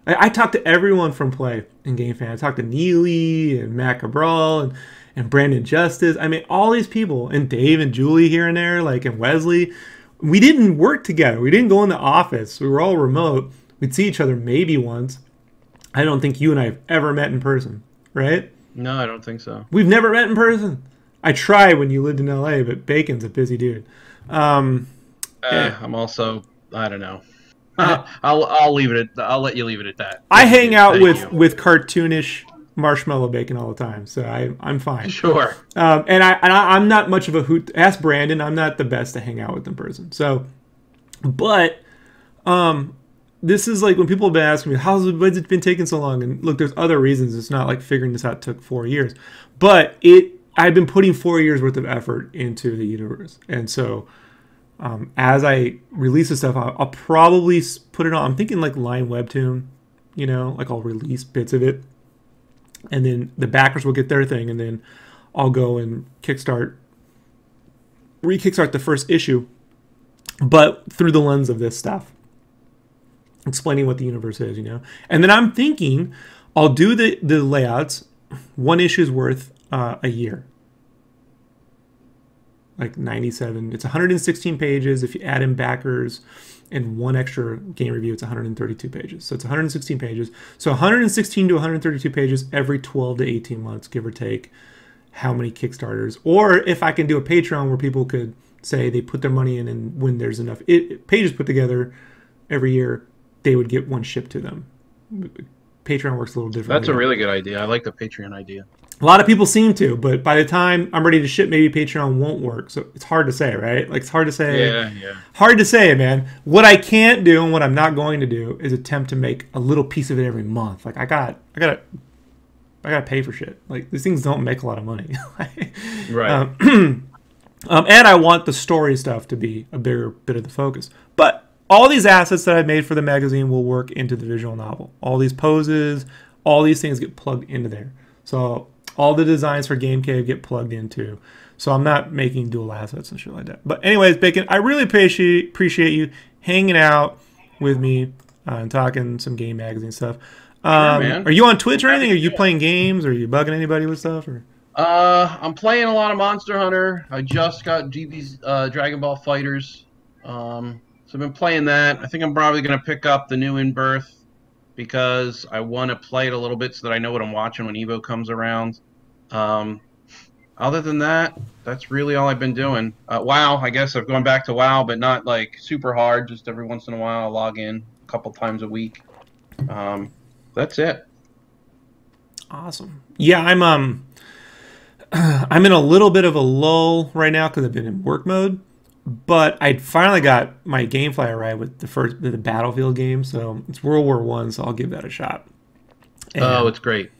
I talked to everyone from Play and Game Fan. I talked to Neely and Matt Cabral and Brandon Justice. I mean, all these people, and Dave and Julie here and there, like, and Wesley. We didn't work together. We didn't go in the office. We were all remote. We'd see each other maybe once. I don't think you and I have ever met in person, right? No, I don't think so. We've never met in person. I tried when you lived in LA, but Bacon's a busy dude. Yeah. I'm also, I don't know. I, I'll leave it at. I'll let you leave it at that. I Thank hang you. out Thank with cartoonish Marshmallow Bacon all the time, so I'm fine. you. Sure. I'm not much of a hoot. Ask Brandon. I'm not the best to hang out with in person. So, but this is like when people have been asking me, why's it been taking so long? And look, there's other reasons. It's not like figuring this out took 4 years, but I've been putting 4 years worth of effort into the universe, and so as I release this stuff, I'll probably put it on. I'm thinking like Line Webtoon, like I'll release bits of it, and then the backers will get their thing, and then I'll go and kickstart the first issue, but through the lens of this stuff, explaining what the universe is, And then I'm thinking I'll do the layouts. One issue's worth a year. Like 97. It's 116 pages. If you add in backers and one extra game review, it's 132 pages. So it's 116 pages. So 116 to 132 pages every 12 to 18 months, give or take, how many Kickstarters. Or if I can do a Patreon where people could say they put their money in, and when there's enough pages put together every year, they would get one shipped to them. Patreon works a little differently. That's a really good idea. I like the Patreon idea. A lot of people seem to, but by the time I'm ready to ship, maybe Patreon won't work. So it's hard to say, right? Like, it's hard to say. Yeah. Hard to say, man. What I can't do and what I'm not going to do is attempt to make a little piece of it every month. Like, I gotta pay for shit. Like, these things don't make a lot of money. Right. And I want the story stuff to be a bigger bit of the focus. But all these assets that I've made for the magazine will work into the visual novel. All these poses, all these things get plugged into there. So all the designs for GameCave get plugged into. So I'm not making dual assets and shit like that. But anyways, Bacon, I really appreciate you hanging out with me and talking some game magazine stuff. Sure, man. Are you on Twitch or anything? Are you playing games? Or are you bugging anybody with stuff? Or I'm playing a lot of Monster Hunter. I just got GB's Dragon Ball Fighters. So I've been playing that. I think I'm probably going to pick up the new In Birth because I want to play it a little bit so that I know what I'm watching when Evo comes around. Other than that, that's really all I've been doing. WoW, I guess I've gone back to WoW, but not like super hard. Just every once in a while, I'll log in a couple times a week. That's it. Awesome. Yeah, I'm in a little bit of a lull right now because I've been in work mode. But I finally got my GameFly arrived with the Battlefield game, so it's World War I, so I'll give that a shot. And it's great.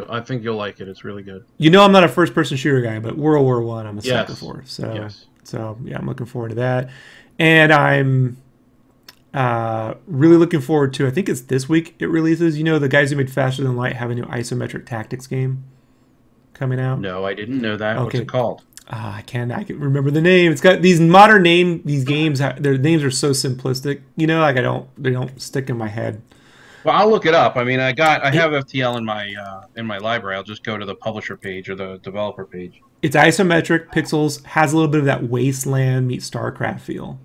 I think you'll like it. It's really good. You know, I'm not a first-person shooter guy, but World War I, I'm a sucker for. So, yeah, I'm looking forward to that. And I'm really looking forward to, I think it's this week it releases. You know, the guys who made Faster Than Light have a new isometric tactics game coming out. No, I didn't know that. Okay. What's it called? I can remember the name. It's got these modern these games. Their names are so simplistic. You know, like they don't stick in my head. Well, I'll look it up. I mean, I have FTL in my library. I'll just go to the publisher page or the developer page. It's isometric, pixels, has a little bit of that Wasteland meets StarCraft feel,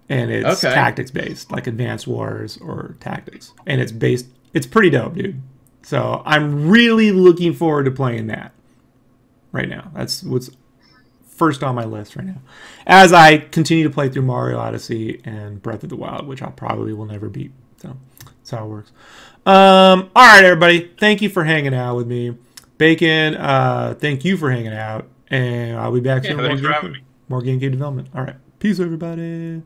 and it's tactics based, like Advanced Wars or Tactics, and it's pretty dope, dude. So I'm really looking forward to playing that. Right now, that's what's first on my list right now. As I continue to play through Mario Odyssey and Breath of the Wild, which I probably will never beat. So that's how it works. All right, everybody. Thank you for hanging out with me, Bacon. Thank you for hanging out, and I'll be back soon with more GameCave development. All right, peace, everybody.